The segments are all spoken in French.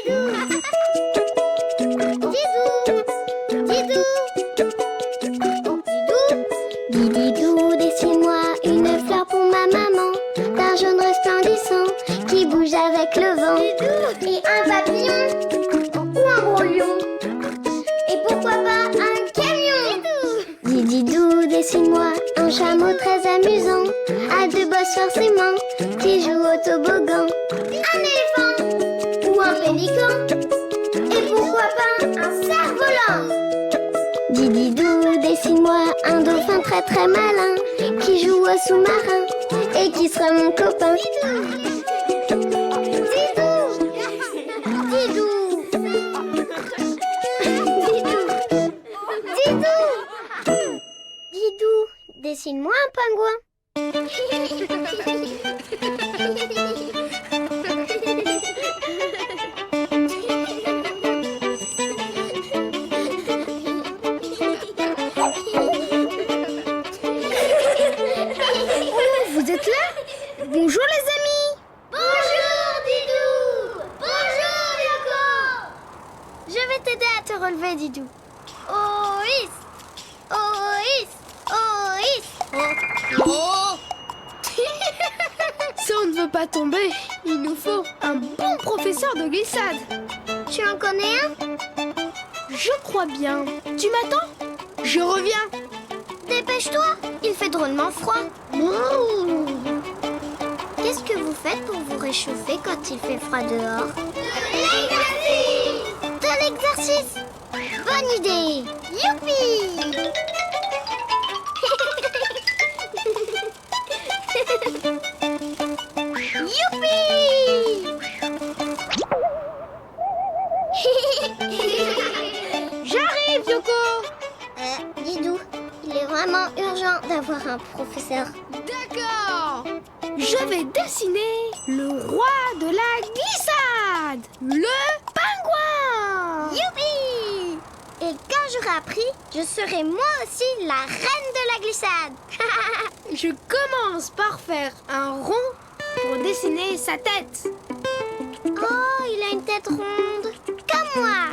Didou. Dididou, dessine-moi une fleur pour ma maman, d'un jaune resplendissant qui bouge avec le vent. Et un papillon ou un gros lion. Et pourquoi pas un camion. Dididou, dessine-moi un chameau très amusant, à deux bosses forcément, qui joue au toboggan. Un éléphant ou un pélican. Et pourquoi pas un cerf-volant. Dididou, dessine-moi un dauphin très très malin, qui joue au sous-marin et qui sera mon copain. Didou, dessine-moi un pingouin. Vous êtes là? Bonjour les amis! Bonjour Didou. Bonjour Yoko. Je vais t'aider à te relever, Didou. Oïs. Oïs. Oïs. Oh! Si on ne veut pas tomber, il nous faut un bon professeur de glissade. Tu en connais un? Je crois bien. Tu m'attends? Je reviens. Dépêche-toi, il fait drôlement froid. Qu'est-ce que vous faites pour vous réchauffer quand il fait froid dehors? De l'exercice. Bonne idée. Youpi. J'arrive, Yoko! Didou, il est vraiment urgent d'avoir un professeur. D'accord! Je vais dessiner le roi de la glissade, le pingouin! Youpi! Et quand j'aurai appris, je serai moi aussi la reine de la glissade. Je commence par faire un rond pour dessiner sa tête. Oh, il a une tête ronde, comme moi.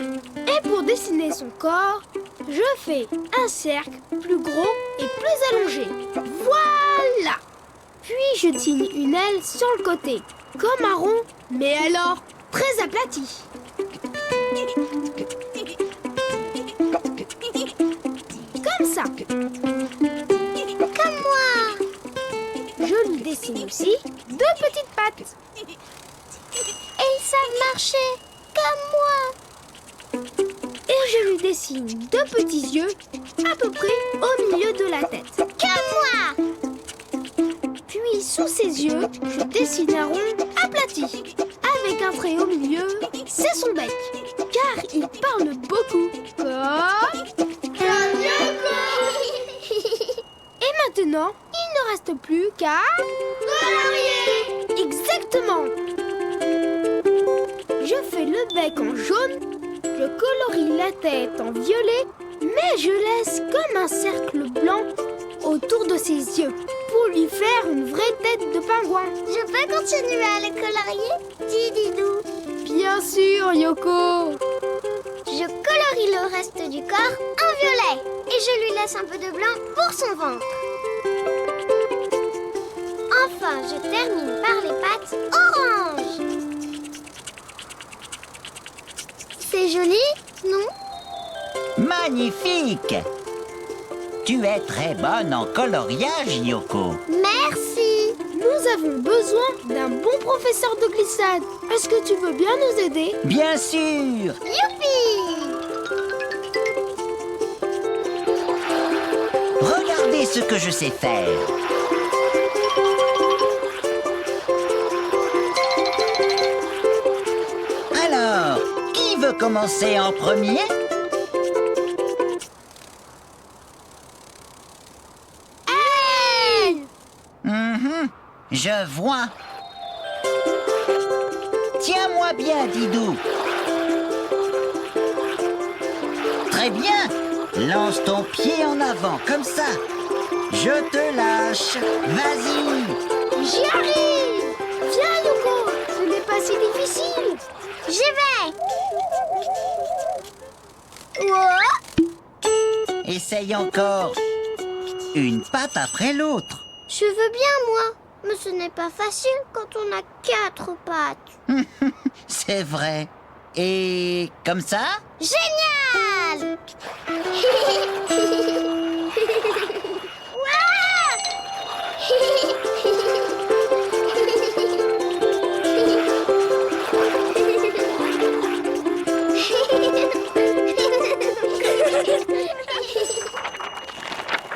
Et pour dessiner son corps, je fais un cercle plus gros et plus allongé. Voilà! Puis je dessine une aile sur le côté, comme un rond, mais alors très aplati. Comme ça. Comme moi. Je lui dessine aussi deux petites pattes. Et ils savent marcher, comme moi. Et je lui dessine deux petits yeux à peu près au milieu de la tête. Comme moi. Puis sous ses yeux, je dessine un rond aplati. Avec un trait au milieu, c'est son bec. Car il parle beaucoup. Comme Yoko. Et maintenant, il ne reste plus qu'à... colorier. Exactement. Je fais le bec en jaune, je colorie la tête en violet, mais je laisse comme un cercle blanc autour de ses yeux pour lui faire une vraie tête de pingouin. Je peux continuer à le colorier, dit Didou. Bien sûr, Yoko. Je colorie le reste du corps en violet et je lui laisse un peu de blanc pour son ventre. Enfin, je termine par les pattes orange. C'est joli, non? Magnifique! Tu es très bonne en coloriage, Yoko. Merci. Nous avons besoin d'un bon professeur de glissade. Est-ce que tu veux bien nous aider? Bien sûr! Youpi! Regardez ce que je sais faire. Alors, qui veut commencer en premier? Je vois. Tiens-moi bien, Didou. Très bien. Lance ton pied en avant, comme ça. Je te lâche. Vas-y. J'y arrive! Viens, Yoko! Ce n'est pas si difficile! J'y vais. Ouah. Essaye encore. Une patte après l'autre. Je veux bien, moi. Mais ce n'est pas facile quand on a 4 pattes. C'est vrai. Et comme ça? Génial.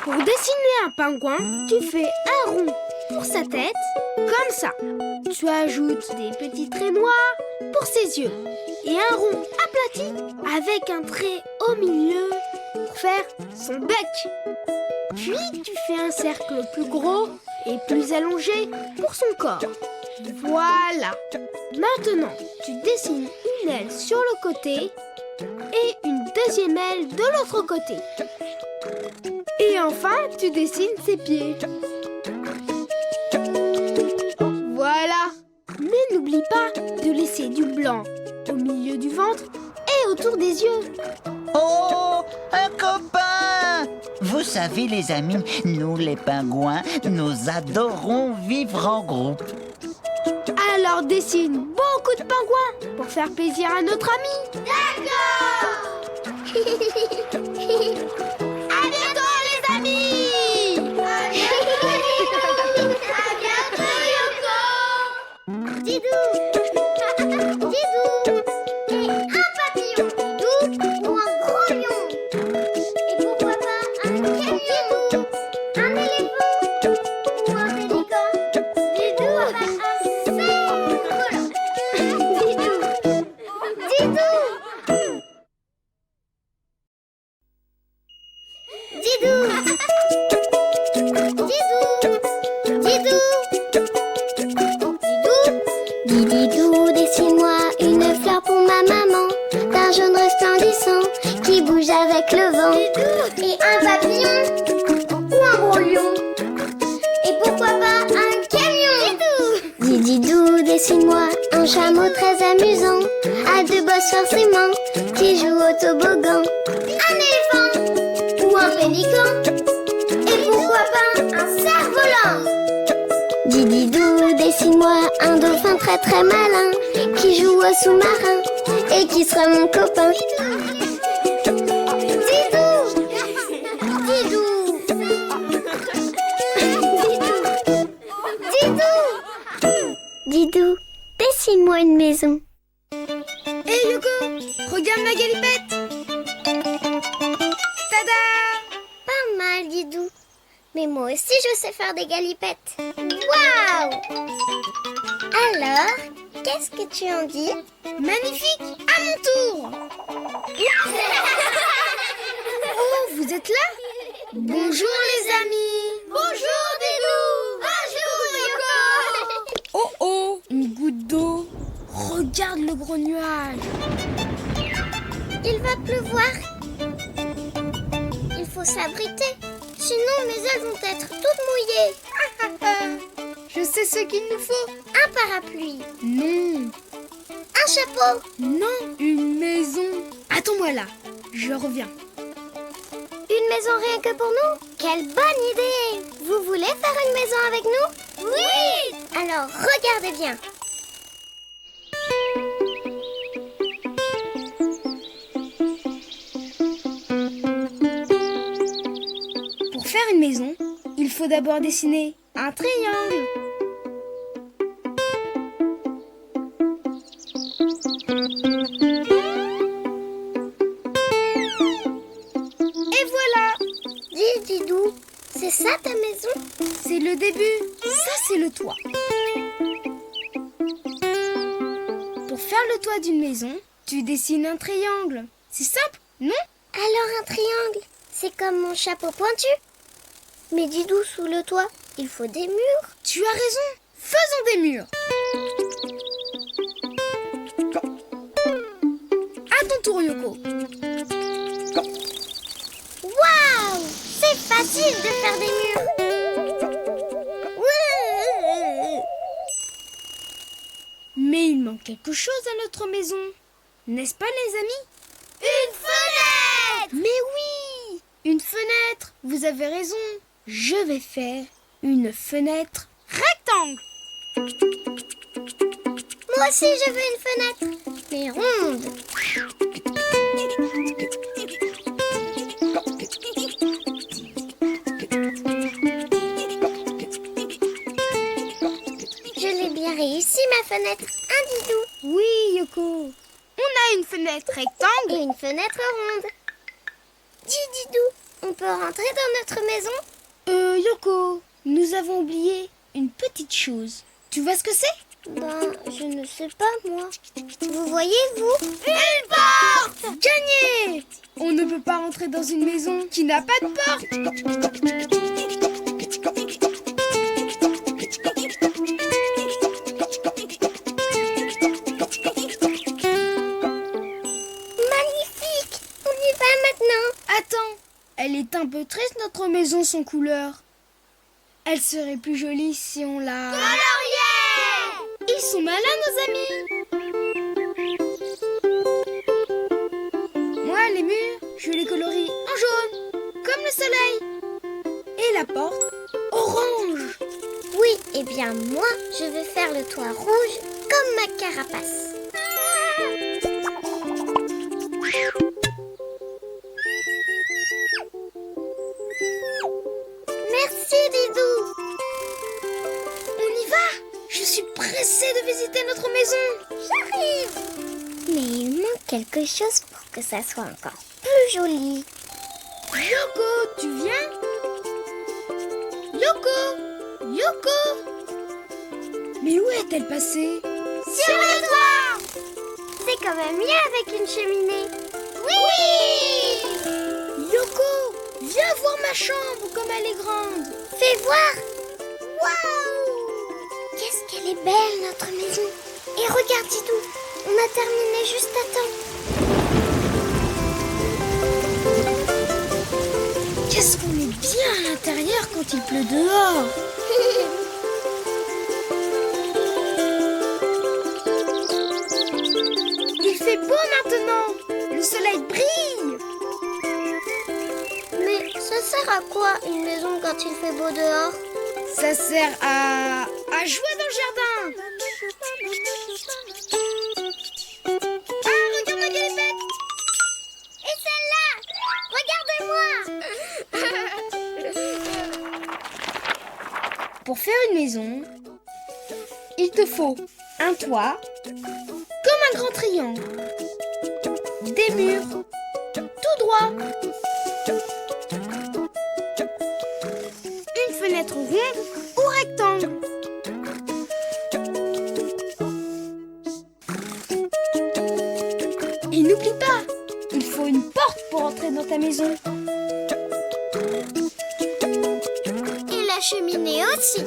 Pour dessiner un pingouin, tu fais un rond pour sa tête, comme ça. Tu ajoutes des petits traits noirs pour ses yeux et un rond aplati avec un trait au milieu pour faire son bec. Puis tu fais un cercle plus gros et plus allongé pour son corps. Voilà. Maintenant, tu dessines une aile sur le côté et une deuxième aile de l'autre côté. Et enfin, tu dessines ses pieds. Voilà. Mais n'oublie pas de laisser du blanc au milieu du ventre et autour des yeux. Oh, un copain! Vous savez les amis, nous les pingouins, nous adorons vivre en groupe. Alors dessine beaucoup de pingouins pour faire plaisir à notre ami. D'accord. À bientôt, les amis. À bientôt, Yoko. Didou. Didou. Et un papillon. Didou. Ou un gros lion. Et pourquoi pas un camion. Un éléphant. Ou un pélican. Didou. Un cerf-volant. Didou. Didou. Didou. Didou. Didou. Dididou, dessine-moi une fleur pour ma maman, d'un jaune resplendissant qui bouge avec le vent. Et un papillon ou un gros lion. Et pourquoi pas un camion. Dididou, dessine-moi un chameau très amusant, à 2 bosses forcément, qui joue au toboggan. Un éléphant ou un pélican. Et pourquoi pas un cerf-volant. Dididou, dessine-moi un dauphin très très malin, qui joue au sous-marin et qui sera mon copain. Didou. Didou. Didou. Didou, dessine-moi une maison. Hé Yoko, regarde ma galipette. Tada! Pas mal, Didou. Mais moi aussi, je sais faire des galipettes. Waouh! Alors, qu'est-ce que tu en dis? Magnifique! À mon tour! Oh, vous êtes là? Bonjour les amis! Bonjour, Didou! Bonjour, Yoko! Oh oh, une goutte d'eau! Regarde le gros nuage! Il va pleuvoir. Il faut s'abriter. Sinon, mes ailes vont être toutes mouillées. Je sais ce qu'il nous faut! Un parapluie. Non! Un chapeau. Non! Une maison! Attends-moi là, je reviens. Une maison rien que pour nous? Quelle bonne idée! Vous voulez faire une maison avec nous? Oui! Alors, regardez bien. Pour faire une maison, il faut d'abord dessiner un triangle. Et voilà! Dis, Didou, c'est ça ta maison? C'est le début, ça c'est le toit. Pour faire le toit d'une maison, tu dessines un triangle. C'est simple, non? Alors un triangle, c'est comme mon chapeau pointu. Mais Didou, sous le toit, il faut des murs. Tu as raison, faisons des murs. À ton tour, Yoko. Waouh! C'est facile de faire des murs. Mais il manque quelque chose à notre maison. N'est-ce pas, les amis? Une fenêtre! Mais oui! Une fenêtre! Vous avez raison. Je vais faire une fenêtre rectangle. Moi aussi, je veux une fenêtre, mais ronde. Je l'ai bien réussi, ma fenêtre. Un Didou. Oui, Yoko. On a une fenêtre rectangle. Et une fenêtre ronde. Dis, Didou, on peut rentrer dans notre maison? Yoko, nous avons oublié une petite chose. Tu vois ce que c'est? Ben, je ne sais pas, moi. Vous voyez, vous? Une porte! Gagné! On ne peut pas rentrer dans une maison qui n'a pas de porte. Magnifique! On y va maintenant. Attends, elle est un peu triste notre maison sans couleur. Elle serait plus jolie si on la... Colorier! Ils sont malins, nos amis. Moi, les murs, je les colorie en jaune, comme le soleil. Et la porte, orange. Oui, eh bien moi, je vais faire le toit rouge comme ma carapace. Merci, Didou. On y va. Je suis pressée de visiter notre maison. J'arrive. Mais il manque quelque chose pour que ça soit encore plus joli. Yoko, tu viens? Yoko! Yoko! Mais où est-elle passée? Sur le toit! C'est quand même mieux avec une cheminée. Oui! Yoko, viens voir ma chambre comme elle est grande. Fais voir. Waouh! Qu'est-ce qu'elle est belle, notre maison. Et regarde, Didou, on a terminé juste à temps. Qu'est-ce qu'on est bien à l'intérieur quand il pleut dehors. Il fait beau maintenant. Le soleil brille. Mais ça sert à quoi une maison quand il fait beau dehors? Ça sert à jouer dans le jardin. Ah, regarde-moi qu'elle est bête. Et celle-là! Regardez-moi! Pour faire une maison, il te faut un toit, comme un grand triangle, des murs, tout droit, une fenêtre ronde ou rectangle. Et n'oublie pas, il faut une porte pour entrer dans ta maison. Et la cheminée aussi.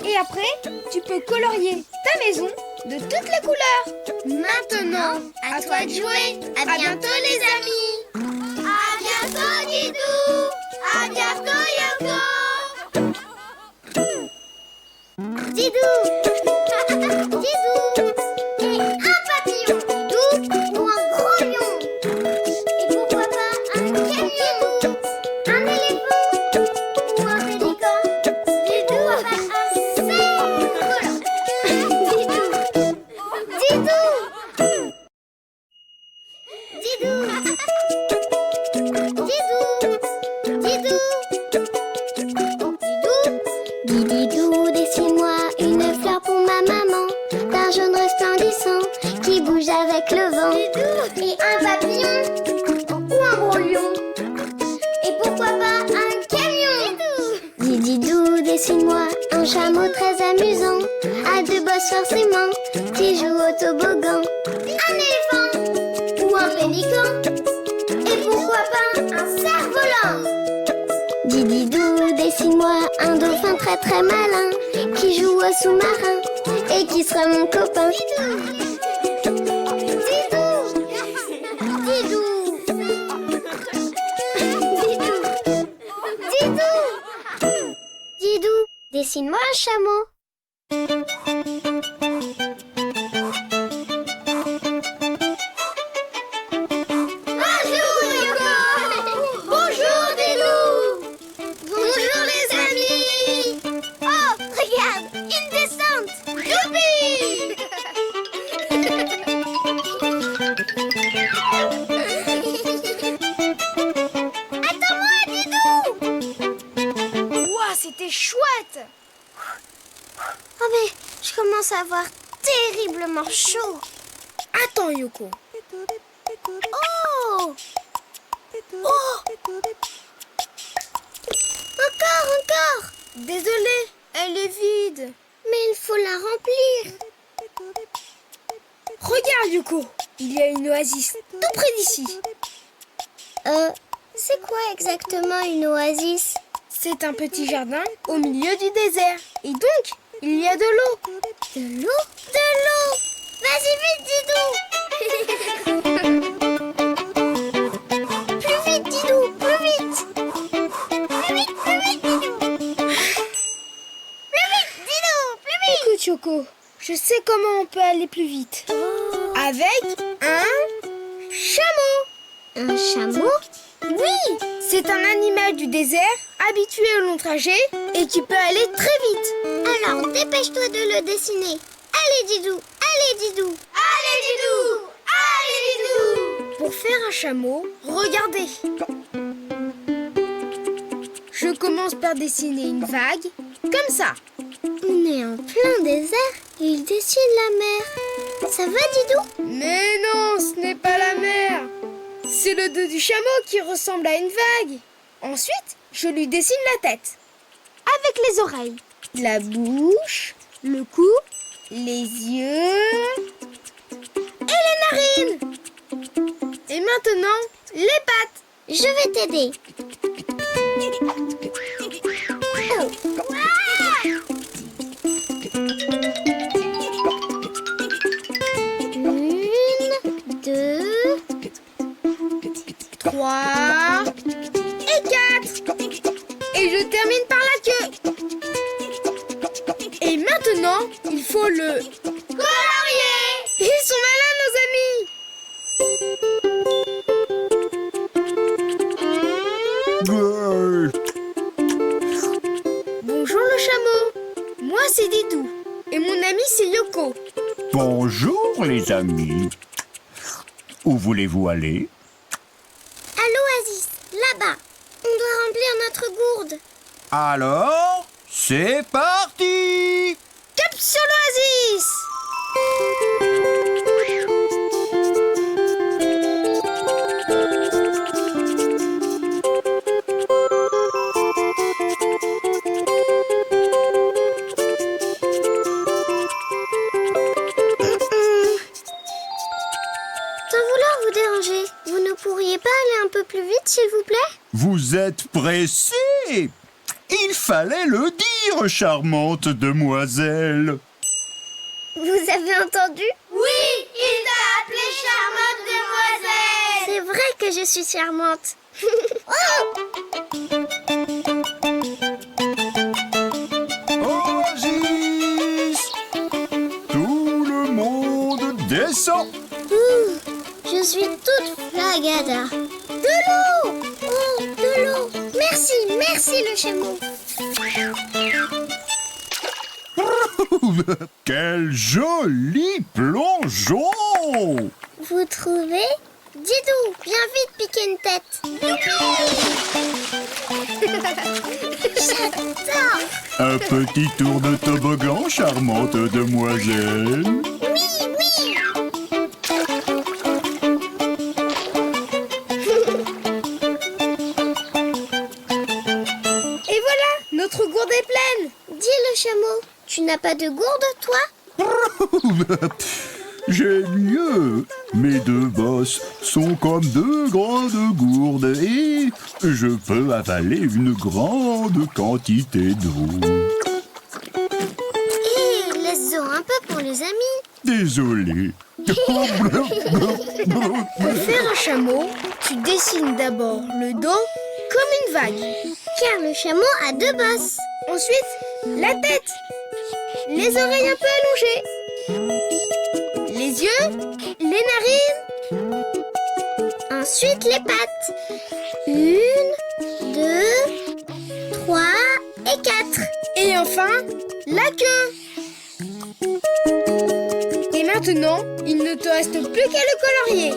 Et après, tu peux colorier ta maison de toutes les couleurs. Maintenant, à toi de jouer. À bientôt, les amis. À bientôt, Didou. À bientôt, Yoko. Didou. Didou. Et un papillon. Didou. Ou un gros lion. Et pourquoi pas un camion. Un éléphant. Ou un pélican. Didou. Un cerf volant. Didou. Didou. Didou. Didou. Didou, dessine-moi une fleur pour ma maman, d'un jaune resplendissant qui bouge avec le vent. Et un papillon ou un gros lion. Et pourquoi pas un camion. Didou, dessine-moi un chameau très amusant, à deux bosses forcément, qui joue au toboggan. Un éléphant ou un pélican. Et pourquoi pas un cerf-volant. Didou, dessine-moi un dauphin très très malin, qui joue au sous-marin et qui sera mon copain. Didou. Didou. Didou. Didou. Didou, Dessine-moi un chameau. Bonjour Yoko. Bonjour Didou. Bonjour les amis. Oh, regarde, une descente. Youpi. Attends-moi Didou. Ouah, c'était chouette! Oh mais je commence à avoir terriblement chaud. Attends, Yoko. Oh. Oh. Encore. Désolée, elle est vide. Mais il faut la remplir. Regarde, Yoko. Il y a une oasis tout près d'ici. C'est quoi exactement une oasis? C'est un petit jardin au milieu du désert. Et donc, il y a de l'eau. De l'eau? De l'eau. Vas-y vite, Didou. Plus vite, Didou, plus vite. Plus vite, Didou. Plus vite, Didou, plus vite. Écoute, Yoko, je sais comment on peut aller plus vite. Avec un chameau. Un chameau? Oui, c'est un animal du désert habitué au long trajet et qui peut aller très vite. Alors dépêche-toi de le dessiner. Allez, Didou, allez, Didou. Allez, Didou, allez, Didou. Pour faire un chameau, regardez. Je commence par dessiner une vague, comme ça. On est en plein désert et il dessine la mer. Ça va, Didou? Mais non, ce n'est pas la mer. C'est le dos du chameau qui ressemble à une vague. Ensuite, je lui dessine la tête. Avec les oreilles, la bouche, le cou, les yeux et les narines. Et maintenant, les pattes. Je vais t'aider. Oh. Une, deux, 3 et 4. Et je termine par la queue. Et maintenant, il faut le colorier. Ils sont malins, nos amis. Bonjour le chameau. Moi c'est Didou. Et mon ami c'est Yoko. Bonjour les amis. Où voulez-vous aller? à l'oasis, là-bas. On doit remplir notre gourde. Alors, c'est parti! Cap sur l'oasis. Sans vouloir vous déranger, vous ne pourriez pas aller un peu plus vite, s'il vous plaît? Vous êtes pressés? Il fallait le dire, charmante demoiselle. Vous avez entendu? Oui, il t'a appelé charmante demoiselle. C'est vrai que je suis charmante. Oasis! Tout le monde descend. Ouh, je suis toute flagada. De l'eau! Oh, de l'eau! Merci, merci le chameau. Quel joli plongeon! Vous trouvez? Didou, viens vite piquer une tête. J'adore! Un petit tour de toboggan, charmante demoiselle. Oui, oui! Et voilà, notre gourde est pleine. Dis le chameau, tu n'as pas de gourde, toi? J'ai mieux. Mes deux bosses sont comme deux grandes gourdes et je peux avaler une grande quantité d'eau. Hé, laisse-en un peu pour les amis. Désolé. Pour faire un chameau, tu dessines d'abord le dos comme une vague. Car le chameau a deux bosses. Ensuite, la tête, les oreilles un peu allongées, les yeux, les narines. Ensuite, les pattes. 1, 2, 3 et 4. Et enfin, la queue. Et maintenant, il ne te reste plus qu'à le colorier.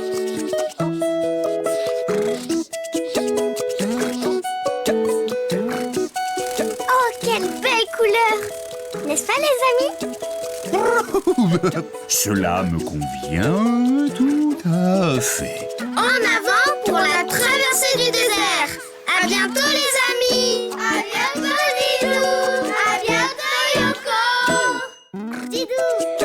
Oh, quelle belle couleur! N'est-ce pas, les amis? Cela me convient tout à fait. En avant pour la traversée du désert. À bientôt, les amis. À bientôt, Didou. À bientôt, Yoko. Didou.